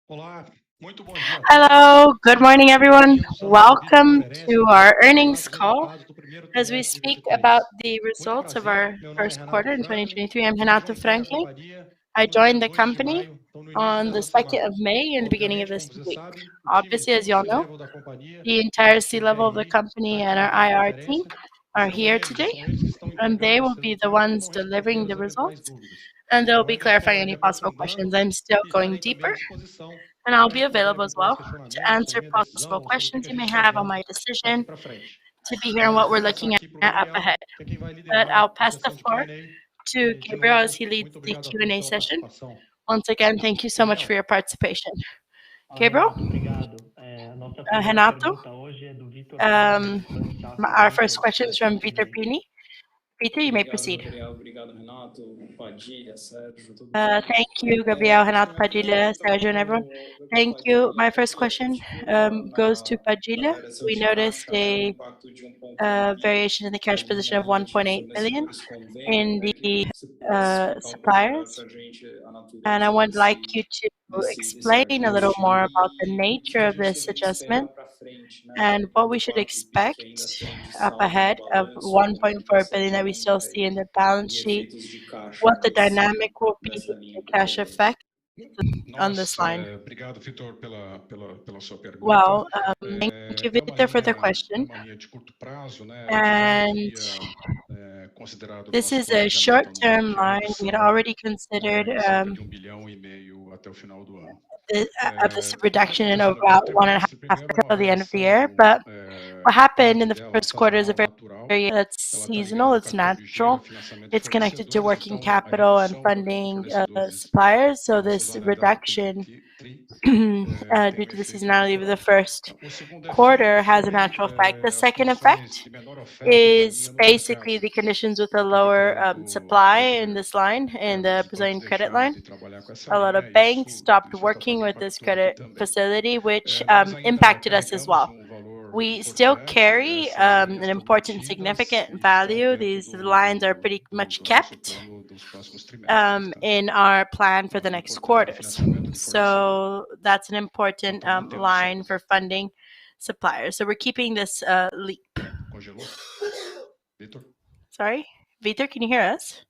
Olá, muito bom dia a todos. Hello, good morning, everyone. Bem-vindos à Welcome videoconferência to para our divulgar earnings os call resultados do primeiro as we trimestre de speak about 23. the Muito results of prazer, our meu nome é first Renato quarter in Franklin 2023. I'm e eu Renato já entrei na Franklin. companhia I no dia joined the 2 de company maio, então no início on the dessa 2nd semana. of May in the beginning of Obviamente, this como você week. sabe, o time, Obviously, as todo o you all know, C-level da companhia the e o entire nosso C time de level of the RI está company aqui and na our IR team videoconferência e are são here eles e today, são eles que estão and entregando they will esses be the resultados e ones vão responder delivering the as eventuais results, dúvidas. and they'll Eu be ainda clarifying estou me any possible questions. aprofundando I'm still e going estarei também à deeper, disposição and I'll para be responder available as eventuais well to questionamentos sobre answer minha possible decisão, sobre o que, questions que a you gente may está have on vendo my daqui decision para frente. to be here and Antes what de we're eu passar looking aqui para o at up Gabriel, ahead. que é quem vai But I'll liderar a pass the sessão de floor Q&A, to de Gabriel as novo, he leads muito the obrigado a todos Q&A pela session. participação. Once again, thank you so much Gabriel. for your participation. Gabriel? Renato, obrigado. A nossa primeira Renato? pergunta hoje é do Vitor Pini, Banco Safra Our first question is Bradesco from Vitor BBI. Pini. Vitor, you may proceed. Gabriel. Obrigado, Renato, Padilha, Sérgio, todo Thank you, Gabriel, Renato, Padilha, Sergio, and everyone. Thank you. My first question goes to Padilha. We noticed a variation in the cash position of 1.8 billion in the suppliers. And I would like you to explain a little more about the nature of this adjustment and what we should expect up ahead of 1.4 billion that we still see in the balance sheet, what the dynamic will be, the cash effect on this line. Obrigado, Vitor, pela sua pergunta. Well, thank you, Victor, for the question. Uma linha de curto prazo, né? A gente já And havia considerado no this nosso is a planejamento anual short-term aqui a line. We had redução already considered de cerca de 1,5 bilhão até o final do ano. of this O que reduction in aconteceu no primeiro about one and a trimestre, half primeiro, uma until the end of the year. variação, But what happened in parte the dela first quarter is a sazonal, natural, very that's ela está ligada seasonal, ao it's capital de giro, natural, financiamento de it's connected to fornecedores, working então a capital and redução do capital de funding fornecedores suppliers. So pela this sazonalidade do primeiro reduction TRI tem due um to the efeito seasonality of the natural. first O segundo quarter efeito has a foi natural effect. The as second condições effect de menor oferta da is linha no basically mercado, the conditions with a onde o lower crédito supply in broker this line, in the os bancos Brazilian credit deixaram line. de trabalhar com essa A lot of linha, banks isso stopped de certa working forma with this impactou aqui credit também. facility, which Nós ainda impacted us as carregamos well. valor We still importante, carry essas an linhas estão important, mantidas significant e estão value. dentro These lines are pretty much do nosso kept plano dos próximos trimestres, tá? in our plan for A the linha next importante de quarters. financiamento de fornecedor. So that's an important Então, mantemos line certo? for funding suppliers. So we're keeping this leap. Congelou? Vitor? Sorry, Vitor, can you hear us?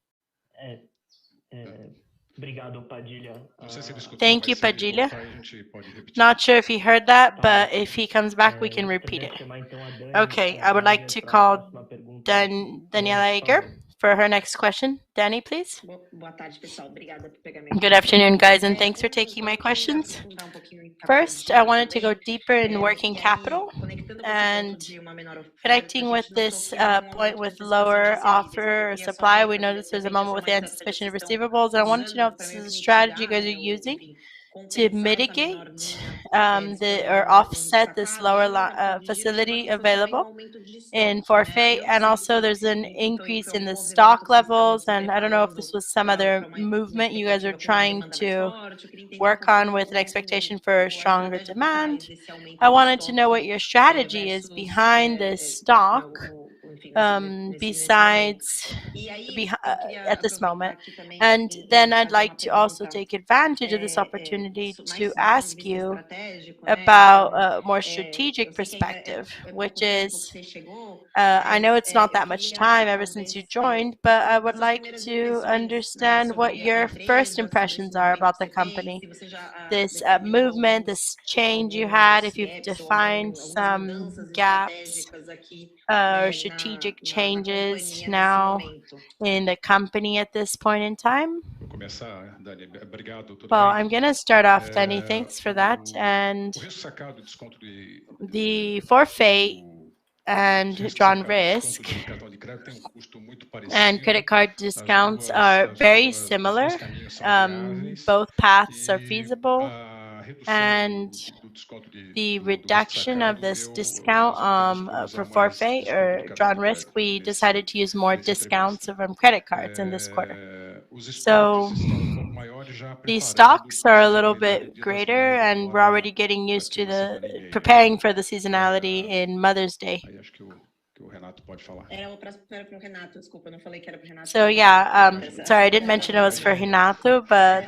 Obrigado, Padilha. Não sei se ele escutou, Thank mas you, se ele Padilha. voltar aí, a gente pode repetir. Not sure if he heard that, Tá. but if he comes back, we can Eu repeat gostaria it. de chamar então a Dani Okay, I would like Lager to para a call próxima pergunta. Daniela Dani, por Eger favor. for her next question. Danny, please. Boa tarde, pessoal. Obrigada por pegar minha Good pergunta. afternoon, guys, and thanks for taking my Eu queria questions. aprofundar um pouquinho em capital de First, I giro wanted to go também. deeper in working E aí, capital conectando com esse ponto and de uma menor oferta, a connecting with gente notou this que houve point aumento de with antecipação de lower recebíveis. Então, eu offer or queria só supply. ver, We Padilha, noticed se de there's a repente moment essa é with uma the estratégia que anticipation vocês of estão receivables, and I wanted to know usando if para this meio is a que strategy you mitigar, guys né, are ou, using enfim, to compensar essa mitigate menor linha or disponível no offset this sacado, lower e no capital de giro, chamar facility atenção também o available aumento de in estoque, né? Aí forfeit, eu não and sei se also foi there's an foi increase in algum the movimento stock que vocês estavam levels, se and I don't know if preparando this was some other uma movement you guys are expectativa por uma trying demanda mais to forte. Eu queria entender um work on pouquinho with an expectation for a stronger estratégia por trás demand. desse aumento I de wanted to know estoque what your strategy is versus, behind this stock, enfim, nesse momento. besides E aí eu queria at this aproveitar moment. aqui também And then e I'd fazer like uma to also pergunta take advantage of this opportunity mais to do ponto de ask vista you estratégico, né? about Então, a more eu strategic sei que ainda perspective, é pouco which tempo que is você chegou, I know mas it's not eu that much queria time ever since you talvez joined, but I entender would quais são as like primeiras to impressões, né, understand what sobre a your first empresa, sobre esse impressions are movimento about que the você fez, company. se você já This determinou movement, this change you had, alguns if you've gaps ou defined algumas some mudanças gaps estratégicas aqui, or né, strategic na changes companhia nesse now momento. in the company at this point in time? Vou começar, Dani. Obrigado, tudo Well, bem? I'm going to start off, Danny. Thanks for that. And O risco sacado, desconto the forfeit and risco drawn sacado, desconto risk de cartão de crédito tem um custo muito and parecido. credit card discounts are very Os similar. dois caminhos são viáveis Both paths are e feasible, a redução and do desconto the do risco reduction of sacado, this discount nós optamos por for usar mais forfeit desconto de or cartão drawn de risk, crédito we decided to use more nesse discounts trimestre. from credit cards in this quarter. Os So estoques estão um pouco maiores, já the preparando stocks para a are a little sazonalidade do bit Dia das Mães greater, and we're agora, already getting used daqui to uma the semana e meia. preparing for the seasonality in Mother's Day. Aí acho que o Renato pode falar. Era para o Renato, desculpa, eu não falei que era para o Renato. So yeah, sorry, I didn't mention it was for Renato, but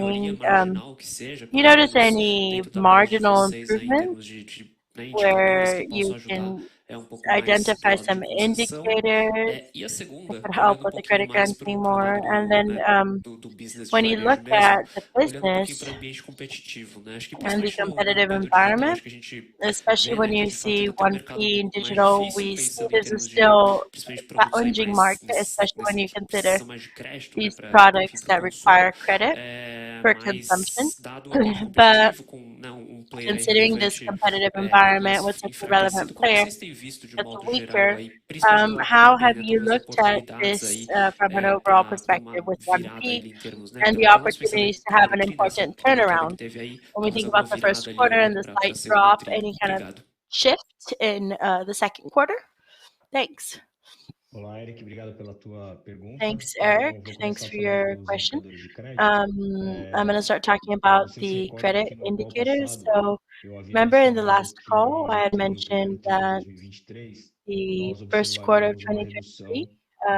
melhoria asking, marginal que seja, you pelo notice menos any dentro da bolha de marginal vocês aí, em improvement termos de indicadores where que you possam ajudar can é um pouco mais identify do lado de some concessão. indicators E a that segunda, could help olhando um with the pouquinho credit mais guarantee pro more. lado And then do business de when you varejo look mesmo, at the olhando um pouquinho business para o ambiente competitivo, né? Acho que and the principalmente no competitive mercado digital, environment, acho que a gente especially vê, né, when que you de fato see ainda tem um mercado um 1P in pouco mais digital, difícil, we see pensando em there's a termos de, still principalmente, produtos aí challenging mais market, especially when you consider precisam mais de crédito, né, these para, enfim, products para o that consumo. require credit for consumption. Mas dado o ambiente But competitivo, com, né, um player aí considering this relevante competitive um pouco mais environment with such a relevant enfraquecido, como é que player vocês têm visto de that's modo geral weaker, aí, principalmente pela how pandemia, have né, you talvez looked at oportunidades this aí from an overall para perspective uma with virada 1P aí em termos, né, and the balanço, pensando aí opportunities to have primeiro an tri, né, essa important primeira queda que turnaround? teve aí, When we talvez think alguma about the first virada ali quarter agora and the para slight segundo drop, tri. any kind of Obrigado. shift in the second quarter? Thanks. Olá, Eric, obrigado pela tua pergunta. Thanks, Eric. Vou Thanks começar for falando your dos question. indicadores de crédito. I'm going to start talking about Você se the recorda credit que no call indicators. passado So eu havia remember in the mencionado last que call, I had no primeiro mentioned tri de that 2023 the nós first quarter of observaríamos uma 2023 redução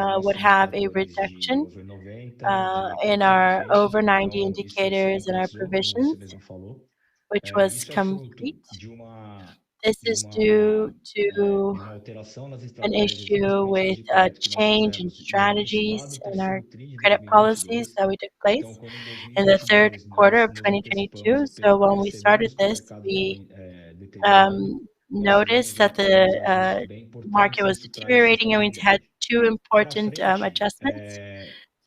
nos would nossos have a indicadores de reduction over 90 e de in our provisions. over 90 Então, isso se indicators and our concretizou, como você provisions, mesmo falou. which was Isso é fruto complete. This de is due to uma alteração nas an estratégias e nas issue políticas with de a crédito que nós change in fizemos no início lá strategies do in our terceiro tri de credit policies 2022. that we took Então, place quando em in the third 2022 quarter nós of nos antecipamos 2022. e So when we started percebemos que o this, mercado estava we deteriorando, nós noticed fizemos that alguns the ajustes bem market importantes e was isso traz deteriorating, and we had sustentabilidade. two Para important frente, adjustments.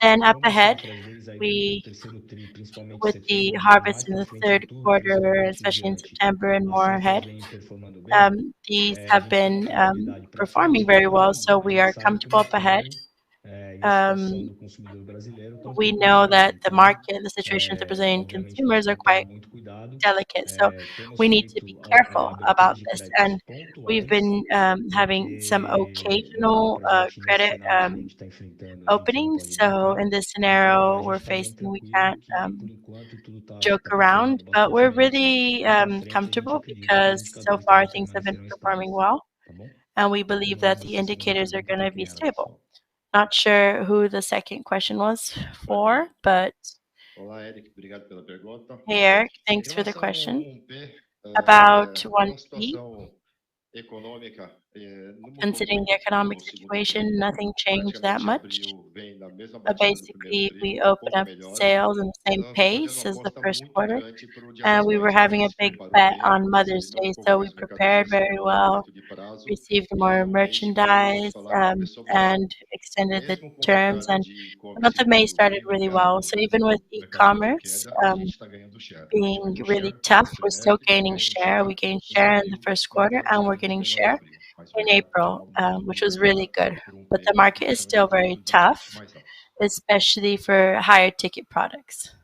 Then up como as ahead, safras desde aí do we, terceiro tri, principalmente with the setembro e mais harvest in para the frente, third outubro, quarter, principalmente em especially in diante, September and as more safras ahead, vêm performando bem. these A have gente tem uma been comodidade para performing frente, very well. porém, So a we gente are sabe que o comfortable up ahead. mercado e a situação do consumidor brasileiro estão um We pouco know that delicados. the Então, market, the situation with the Brazilian obviamente, nós consumers are temos que tomar quite muito cuidado. delicate. So Temos we need to be feito careful aberturas about de this. créditos And we've pontuais, been having some porque não dá occasional para a gente, nesse credit cenário que a gente está enfrentando, a gente não openings. pode So brincar. in this Então, scenario a gente we're está bem facing, we tranquilo can't que, por enquanto, tudo joke está around, performando but bastante we're bem. really E para frente, a gente comfortable acredita que os because so indicadores far também things have been permanecerão performing estáveis. well, Tá bom? and we Eu believe não that lembro the se a segunda indicators are pergunta going para to be quem era, stable. pessoal. Not sure who the second question was for, but Olá, Eric, obrigado pela pergunta. hey, Eric, Em thanks for the relação ao question. 1P, About com a 1P, situação econômica, não mudou considering the muito economic no segundo situation, tri. nothing changed that Praticamente much. abril vem na mesma But batida do primeiro basically, tri, we um open pouco up melhor. sales in the same Nós estamos fazendo uma pace as the aposta first muito quarter, grande para o Dia and das we were Mães, então a having a gente se big preparou bet bem, on Mother's facilitou um Day, pouco so we mais prepared mercadorias very com o well, aumento de prazo received e more finalmente podemos merchandise, falar que começou bem. and extended the Mesmo com o terms. mercado And de the e-commerce month of May vindo started bem really well. ligado, So even with o mercado vindo em e-commerce queda, a gente está ganhando share. A gente being ganhou really share tough, no we're still trimestre, gaining ganhamos share. We share gained em share in the abril first e quarter, and we're pretendemos getting melhorar em share abril. Mas o in mercado April, continua muito which was really good. por um But the play, market is principalmente still por very produtos de tickets tough, mais altos. especially for higher ticket products.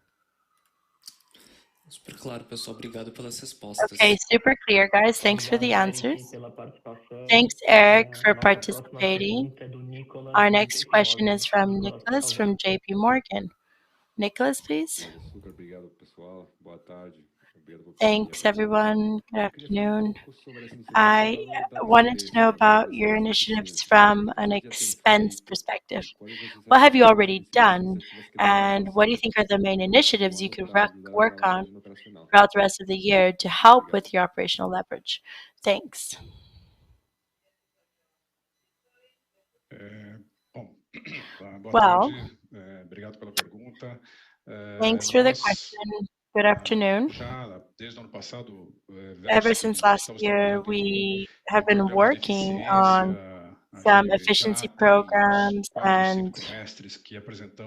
Super claro, pessoal. Obrigado pelas Okay, respostas. super clear, guys. Thanks for the Obrigado, Eric, answers. pela participação. Thanks, Eric, for Nossa próxima participating. pergunta é do Nicolas, Our do next JP question Morgan. is from Nicolas, por Nicholas favor. from JP Morgan. Nicholas, please. Super obrigado, pessoal. Boa tarde. Obrigado por permitir Thanks, a pergunta. everyone. Good Eu queria saber um afternoon. pouco sobre as iniciativas I da wanted to BTD know para about trazer your mais initiatives eficiência. O from que an você já tem expense feito perspective. e quais as What have you as already principais done, iniciativas que devem and what do you acontecer think are the main para o initiatives you longo could prazo work da on margem operacional? throughout the rest of the year to help Obrigado. with your operational leverage? Thanks. Bom, boa Well, tarde. Obrigado pela pergunta. thanks for the Nós question. Good afternoon. já desde o ano passado Ever vemos since que last estamos year, trabalhando we have em been programas de working eficiência. on A some gente já efficiency tem uns programs, 4, 5 and trimestres que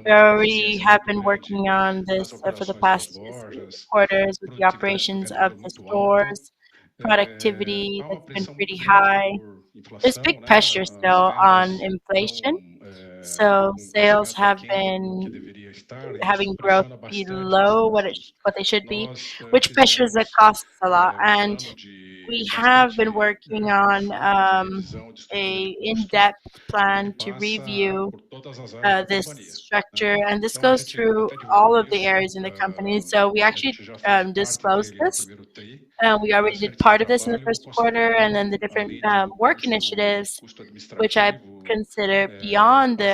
we apresentamos uma already eficiência have muito been grande working on nas this for the operações das past lojas, quarters with the produtividade do operations of vendedor the muito alta. stores, productivity Há uma that's been pressão muito pretty grande high. por There's inflação, big né? pressure As still on vendas inflation, estão so com um sales crescimento have aquém do que been deveria estar, e isso having growth pressiona bastante esses below custos. what they should be, Nós which pressures the fizemos costs a lot. um And plano de we have been bastante working on profundo de revisão de estrutura de a custo, in-depth que plan to passa review por todas as áreas da this companhia, né? structure, and this Então, a goes gente through até all divulgou of the isso, areas in the company. So we a actually gente já fez parte disclosed dele no this. primeiro TI. We already did Certos de part of this in the trabalho first quarter, and then the considerando, different além do work custo initiatives, custo which I administrativo, consider beyond the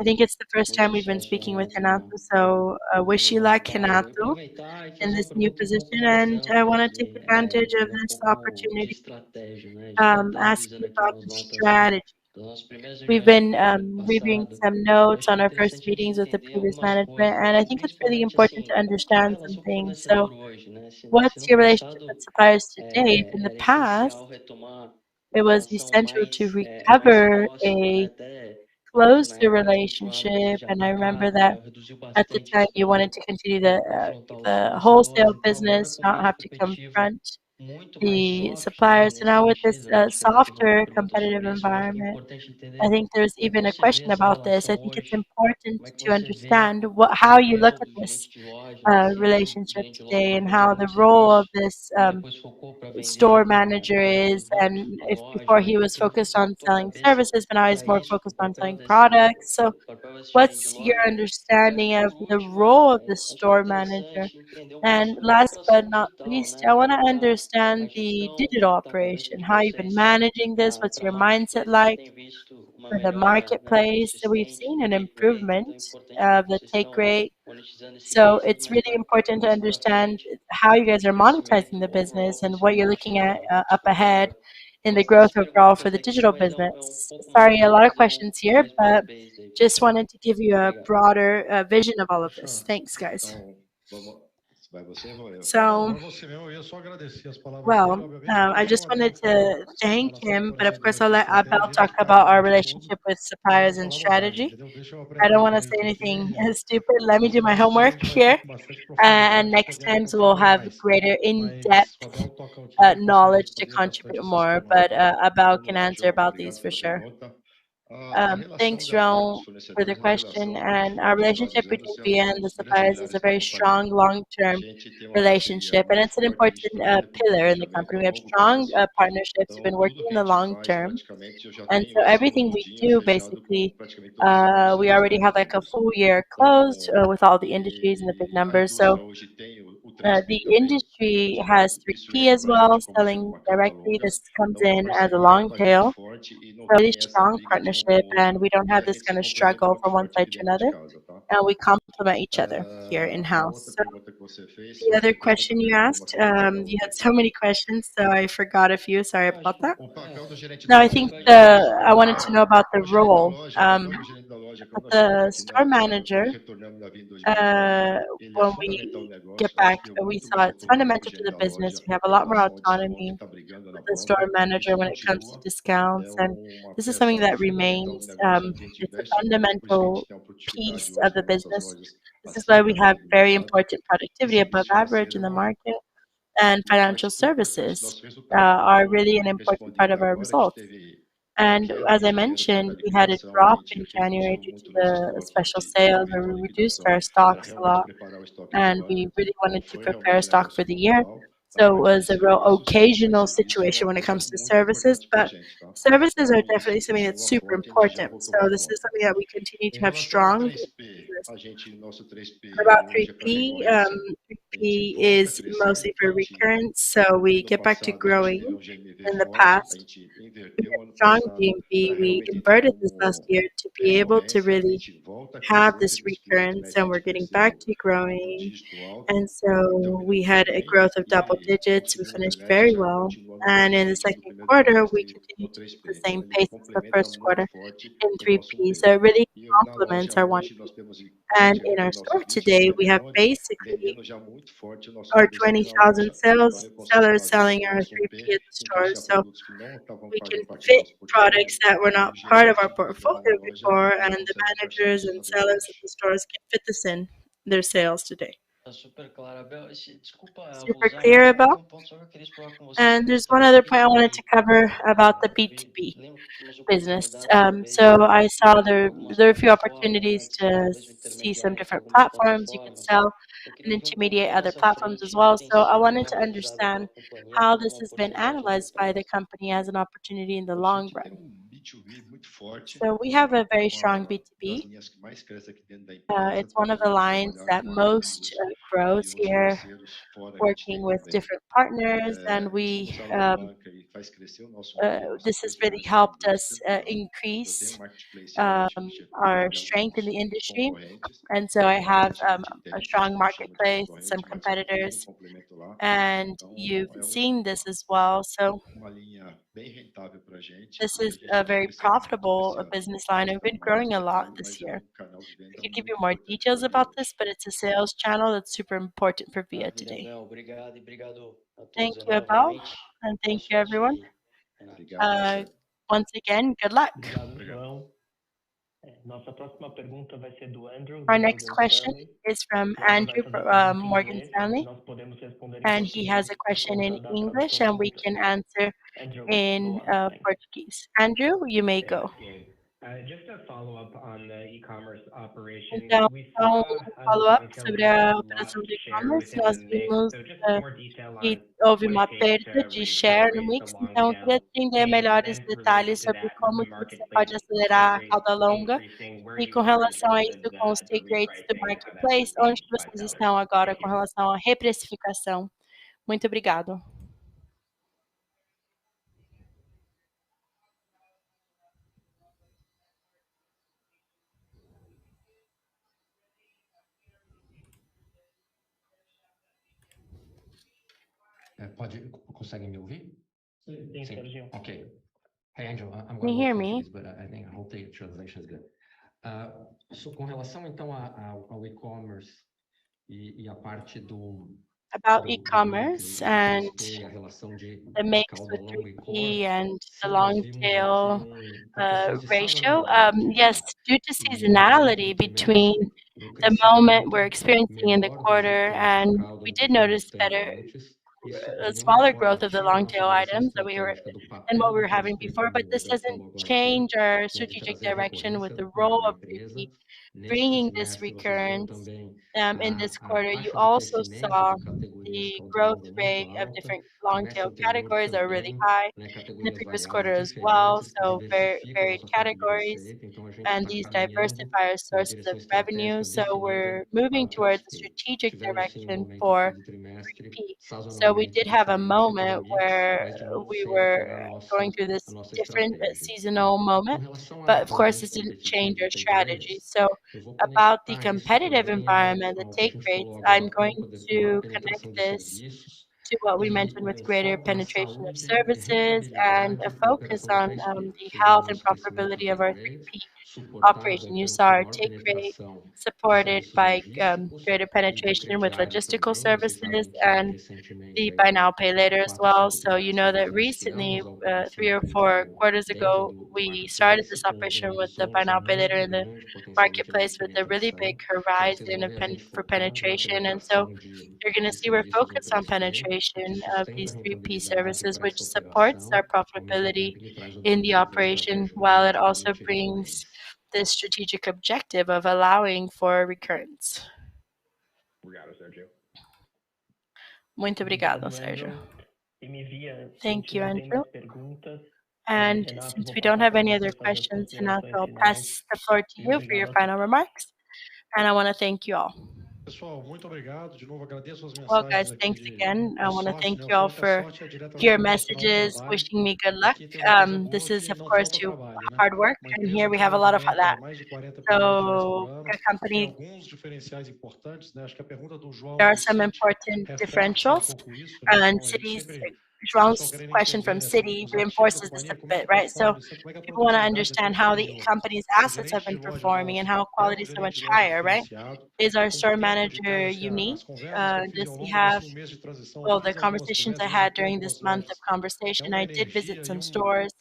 I think it's the first time we've been speaking with Renato, so wish you luck, Renato, in this new position, and I want to take advantage of this opportunity, ask you about the strategy. We've been reviewing some notes on our first meetings with the previous management, and I think it's really important to understand some things. So, what's your relationship with suppliers today? If in the past, it was essential to recover a closer relationship, and I remember that at the time you wanted to continue the wholesale business, not have to confront the suppliers. So now with this softer competitive environment, I think there's even a question about this. I think it's important to understand how you look at this relationship today and how the role of this store manager is, and if before he was focused on selling services, but now he's more focused on selling products. So what's your understanding of the role of the store manager? And last but not least, I want to understand the digital operation, how you've been managing this, what's your mindset like for the marketplace. So we've seen an improvement of the take rate. So it's really important to understand how you guys are monetizing the business and what you're looking at up ahead in the growth overall for the digital business. Sorry, a lot of questions here, but just wanted to give you a broader vision of all of this. Thanks, guys. Então, vamos. Vai você ou vou eu? So, Vai você mesmo, eu ia só agradecer as palavras well, dele, obviamente. I Deixar just um wanted adendo que to essa thank relação him, com but of fornecedores course aqui I'll de let Abel estratégia, talk de about our carregamento e tudo, relationship with pode suppliers and falar à vontade, strategy. entendeu? Deixa eu I don't aprender want com to ele say também anything e stupid. Let me do my próxima vez homework a gente vai ter here. bastante And profundidade para next poder times contribuir we'll have mais. greater Mas o in-depth Abel toca o que for possível knowledge para to fazer bastante contribute esse more. esquema aí, But tá? Abel Vamos can lá, answer João. about these Obrigado for pela sure. pergunta. A Thanks, relação Jerome, dos for the fornecedores é uma question. relação muito And our forte. Nós relationship usamos between é VIA um and the dos grandes suppliers is a pilares da very strong, companhia. A long-term gente tem uma parceria relationship, and muito it's an forte, important estruturada com pillar in the planejamento company. a We have longo strong prazo. partnerships. We've been Então, tudo working que in a the gente long faz, term, praticamente, eu já and tenho so isso everything we redondinho, do fechado com basically, praticamente todos os we fornecedores already have like a envolvidos. full year closed Então, with all the industries and the big a numbers. indústria So hoje tem o the 3P também, industry has direto. Isso 3P entra as para a well, gente como sendo selling uma cauda directly. longa. This comes Então, a in as a parceria long com a gente é tail, forte e não really tem essa strong briga de um com partnership, o and outro. we don't E have a this gente se kind of complementa struggle muito from one forte side aqui to dentro de another, casa, tá? and we complement each other here in A house. outra So pergunta que você fez, the other você pergunta question you primeiro como asked, que é o papel you do had so many questions, so I forgot a few. Sorry about that. o papel do gerente No, da I loja, think como que é isso? I wanted to know about the O gerente da role. loja, o papel do gerente da loja, But quando nós chegamos the aqui store quando manager, retornamos na Vinda 2009, ele é when fundamental no we get negócio. A back, gente deu we muito saw mais it's autonomia para o fundamental to gerente the da business. loja We have a em lot more relação ao desconto e autonomy está brigando na with the store ponta. manager Isso when it comes to continua, é discounts, and uma this is something peça that fundamental no remains. negócio, onde a gente It's a investe muito, por isso que a gente fundamental tem uma produtividade piece hoje of the nas nossas business. lojas This is why we acima da have média do very mercado. important E productivity above serviço average financeiro in é the uma market, and uma financial parte importante do services nosso resultado. are Então, really an important part respondendo of our agora, a gente results. teve uma And queda as em I janeiro por causa da mentioned, we had a liquidação, a drop gente in January reduziu due to muito nosso the estoque, a special gente sales, where evitou a we reduced liquidação our para stocks a realmente lot, preparar o estoque do and we ano. really Então, wanted to foi prepare realmente um stock for negócio the year. pontual da So it parte de was a real serviços, mas occasional serviço é situation uma when it coisa comes to muito services, importante para a but gente, tá? services are Então, definitely isso something that's continua super forte, a gente já important. voltou para So a this is ponta. something that we continue Em to have relação ao strong in 3P, business. Nosso What about 3P hoje é para 3P? recorrência. A gente 3P volta a is crescer. mostly A for gente, recurrence, so we no get back to passado, a gente teve growing. um GMV In the forte, a past, gente we inverteu had ano strong passado GMV. para We realmente ter inverted this last como year to be able to recorrência, a really gente volta a have crescer, this teve um split recurrence, médio and de we're getting back cresceu to no growing. dígito alto, And então so we indo muito had a bem growth of double e digits. no We segundo finished trimestre very já well. continuou no And mesmo in the ritmo do second primeiro quarter, we trimestre no continued to keep the 3P. Então same ele pace as the complementa first muito quarter forte in o nosso 3P. So P. it really E na complements loja our hoje nós 1P. temos And in praticamente our os store nossos 20 today, mil we have vendedores basically vendendo já muito forte o nosso our P2P na 20,000 loja. Então sales ele consegue sellers fazer o selling our nosso 3P P at the store. encaixar So produtos que não estavam we can fazendo parte do fit nosso portfólio products that were e not o part of our gerente que está na portfolio loja, before, ele and the consegue encaixar managers isso and na venda sellers at hoje. the stores can fit this in their sales today. Tá super claro, Abel. Desculpa Super abusar, clear mas about. tem um ponto só que eu queria explorar com você, que é a And there's questão one do other point I wanted to B2B. cover about the Eu vi, B2B lembro que tinha umas business. oportunidades, talvez, So I saw algumas there are a few plataformas, né, opportunities que seria to talvez um see some intermediário entre different algumas platforms you could plataformas. sell Eu and queria ver um pouco intermediate como other essa platforms as frente well. tem So I sido wanted to analisada pela understand companhia how como this uma has been oportunidade de longo analyzed by the prazo. company as an opportunity in the A long gente tem run. B2B muito forte, So we have a very strong uma das B2B. linhas que mais cresce aqui dentro da empresa, It's one of the podendo lines trabalhar that com most amigos grows e outros here, parceiros fora que a gente working tem with também. different partners, and Estamos we usando alavanca e faz crescer o nosso número, a nossa this has really credibilidade na helped us indústria. Eu tenho increase um marketplace hoje que já tem 1 our milhão strength in the de industry. concorrentes. And so I have Praticamente a tem, strong não chamo de marketplace, some concorrente, mas tem um competitors, complemento lá. and Então, you've é seen this as well. So uma linha bem rentável para a gente this e a is gente a tem very crescido muito profitable esse ano. business line. We've been Então, é um growing a lot escritório, this mas é year. canal de I venda could give you muito more importante details para a Via about this, hoje. but it's a sales channel that's super important for Via Maravilha, today. Abel. Obrigado e obrigado a Thank todos you, Abel, novamente. and Boa thank you, sorte everyone. aí, Renato. Obrigado, chefe. Once again, good luck. Obrigado, Obrigado. João. Nossa próxima pergunta vai ser do Andrew, Our do next Morgan question Stanley. is from O Andrew vai Andrew, fazer pergunta em Morgan inglês. Stanley, Nós podemos responder em and he has português a por question in conta da English, tradução and we simultânea. can answer Andrew, in go on. Thanks. Portuguese. Andrew, you may go. Okay. Just a follow-up on the e-commerce operation. Então, We um saw the follow-up 1Q sobre business a lost operação de share e-commerce, within the nós mix. vimos So just more detail que on houve what it uma takes perda to de share no re-accelerate the mix, long então eu queria tail. entender melhores And related detalhes to sobre that, with como the que você marketplace pode take acelerar a rates cauda longa. increasing, where E do you com are in relação a terms isso, of com os the take rates do repricing and how that marketplace, should onde be que by vocês sellers? estão agora Thank com you. relação à reprecificação? Muito obrigado. Conseguem me ouvir? Sim, Serginho. Okay. Hey, Angel, I'm Can you going to hear work me? Portuguese, but I think I hope the translation is good. Com relação, então, ao e-commerce e a parte About do mix e-commerce do and 3P, a relação de the mix cauda with longa e 3P core, and the sim, nós long vimos aqui tail porque assim, de sábado a ratio. domingo, Yes, due to durante seasonality o between trimestre, the moment we're crescimento experiencing in the menor dos quarter, itens de and cauda we um did pouco mais notice better, pendentes, isso de a nenhuma smaller forma growth of the tira a long nossa tail direção items estratégica do than what papel we do were having 3P, before, como but o this Roberto doesn't falou agora há change pouco, our né, de strategic trazer direction with recorrência the role na of empresa. 3P Neste bringing this trimestre, vocês viram recurrence. também In this a quarter, you taxa de also crescimento saw de categorias the cauda growth longa muito rate of alta. different long Trimestre tail anterior categories are really também, high. né, In the categorias previous variadas quarter as well, diferentes que so very diversificam a varied nossa fonte de categories, receita. Então, a gente and está these caminhando diversifier na sources of direção revenue. estratégica So definida we're moving para o towards a 3P. strategic Tivemos, sim, um direction momento aqui for do trimestre, 3P. So we sazonalmente did have a diferente do moment mix, where mas, de novo, we sem were alterar going through a this nossa different estratégia. seasonal Com moment, relação but of ao course, ambiente this didn't change competitivo our e take strategy. rates, So eu vou about the conectar isso competitive também environment, the ao que a take gente rates, falou agora I'm há going pouco, de maior to connect penetração de this serviços to what we e mentioned with o greater foco na penetration of saúde e services and a rentabilidade da focus operação do on 3P, the segundo o health and nosso crescimento profitability of take our rate, 3P suportados operation. aí You saw por our maior take rate penetração de supported serviços by logísticos greater e do penetration with crediário logistical também. Vocês services sabem que and recentemente, the aí buy tem now, pay later as quatro, well. cinco So you know trimestres, that nós recently, iniciamos a 3 operação or 4 quarters dentro ago, do we started marketplace this com operation um with the buy horizonte now, pay later muito in the grande, potencialmente de marketplace with a really big penetração. Então, vocês horizon vão of ver a gente for focando na penetration. And so penetração you're going to de see we're serviços no focused on 3P, o que penetration of sustenta a these 3P rentabilidade services, para which essa supports our operação, ao mesmo profitability tempo que traz in the objetivo operation, estratégico while it de also permitir brings recorrência. this strategic objective of allowing for recurrence. Obrigado, Sergio. Muito obrigado, Sérgio. E me via, se Thank you, não tem Andrew. mais perguntas, And Renato, since vou we don't passar have para any other você fazer as questions, Renato, considerações I'll finais. pass the floor to E you for your obrigado a final remarks. And I want to thank you all. Pessoal, muito obrigado. De novo, agradeço as Well, mensagens guys, aqui thanks de again. I want to sorte, thank né? Eu you all falo que a for sorte é diretamente your proporcional ao messages trabalho. wishing me good luck. Aqui tem uma coisa boa This is, que of não course, falta to trabalho, né? hard work, Uma and empresa here we que have a lot of movimenta that. mais de 40 bilhões de reais por So, ano, a que tem company, alguns diferenciais importantes, né? Acho que a pergunta do João there are do some Citi important reforça um differentials, pouco isso, né? and Então, a gente sempre, o pessoal João's querendo question entender, from né? Assim, Citi os ativos da reinforces this a companhia, como é bit, que right? So, performa, como é que a people want to produtividade é tão understand how the superior. company's O assets have gerente been de loja performing and nosso how é um quality is so gerente much de loja higher, right? diferenciado. Is our Com o store tempo de manager tela, assim, unique? as conversas que eu fiz Does ao he longo have, desse mês de transição, eu well, the fiz algumas conversations I conversas, had visitei during this algumas month of lojas. É conversation, uma I did visit energia e some stores,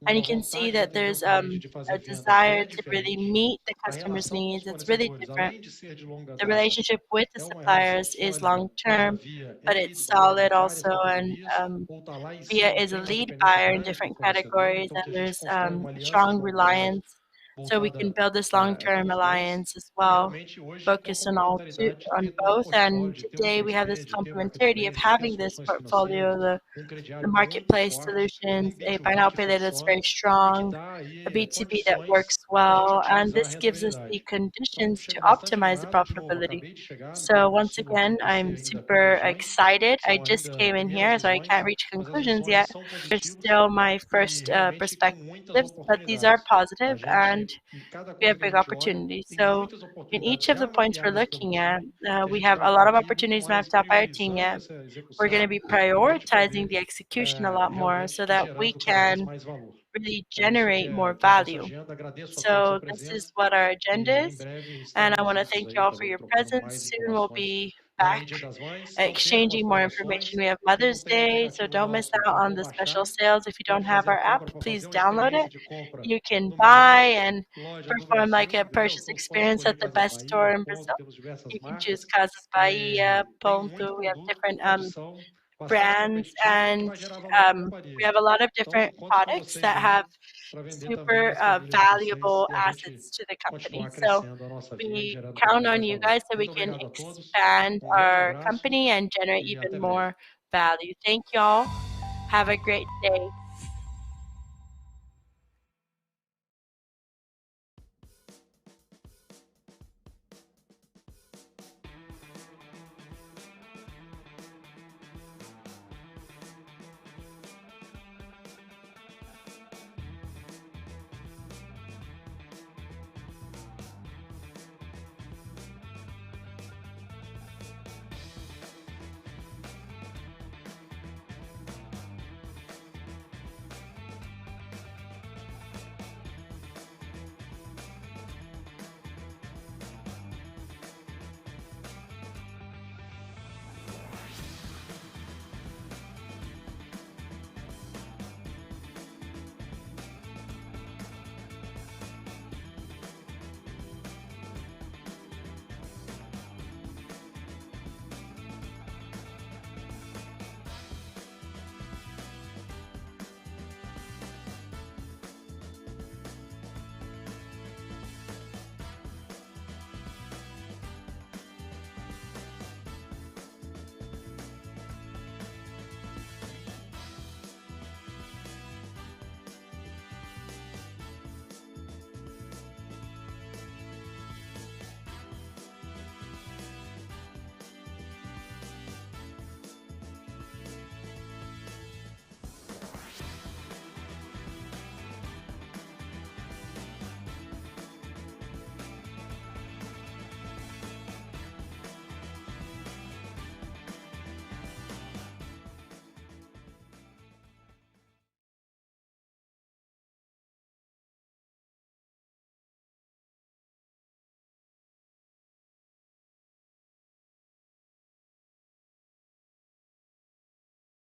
and uma you can see vontade de that atender o there's cliente, de fazer a venda que desire é to really diferente. meet the A customer's relação com os needs. It's really fornecedores, different. além de ser de longa The data, relationship with the é uma relação suppliers is long sólida para a term, Via. É but ter ido it's para solid várias also, and categorias ou estar lá em Via cima, is a tem uma lead dependência buyer in grande do different fornecedor, categories, então and que a gente there's constrói uma a aliança de strong longo prazo reliance so we can voltada build this aqui long-term nos países. alliance as E well, realmente hoje é focus complementaridade on ter um both. And portfólio, de ter um today we have this spread, de ter um complementarity of marketplace, de ter having as this soluções portfolio, financeiras, the crediário muito marketplace forte, solutions, um a buy now, B2B que pay later that's very funcione e que strong, dá a aí B2B that works condições para a gente well, and otimizar a this gives us the rentabilidade. Então, conditions to chego bastante optimize the animado, de novo, profitability. acabei de chegar, So não once consigo again, I'm tecer ainda super conclusões, excited. I são just ainda came in primeiras here, so I can't visões, reach mas as conclusions visões yet. são They're positivas still my e first realmente tem muitas perspectives, but these are oportunidades. A positive, and gente, em cada we coisa have que a big gente olha, opportunities. tem So muitas in oportunidades each of já the points we're mapeadas pelo looking at, time, que a we gente have vai a estar lot of aqui muito opportunities mais mapped out by our team priorizando yet. essa We're going to execução be para a gente prioritizing poder the execution a lot more realmente so estar that we gerando cada vez can mais valor. really É isso generate more que é a nossa value. agenda. Agradeço a todos a So this is presença what our agenda e em is, breve and I estaremos want to juntos thank aí you all for também your trocando presence. mais Soon we'll informações. be Já back no Dia das Mães, não percam as exchanging more information. promoções. We have Quem não Mother's tem o Day, so aplicativo don't miss nosso out por on the special baixar, sales. If you don't pode have fazer a our app, compra para fazer please uma download experiência it. de compra You can no buy melhor and loja do perform like Brasil, a entendeu? purchase Então pode experience escolher at the Casas best Bahia, store in Ponto, Brazil. temos diversas You can choose marcas Casas Bahia, e tem muito Ponto. We have produto com different condição bastante brands, competitiva e que and vai gerar valor para a we companhia. have a lot of Então, different conto com products vocês that have aí para vender também super nas famílias de vocês valuable e a gente assets to the company. continuar So crescendo a nossa via e we gerando cada count vez on mais you valor. guys so we Muito can obrigado a todos, expand um grande our abraço company and generate e even até breve. more value. Thank you all. Have a great day.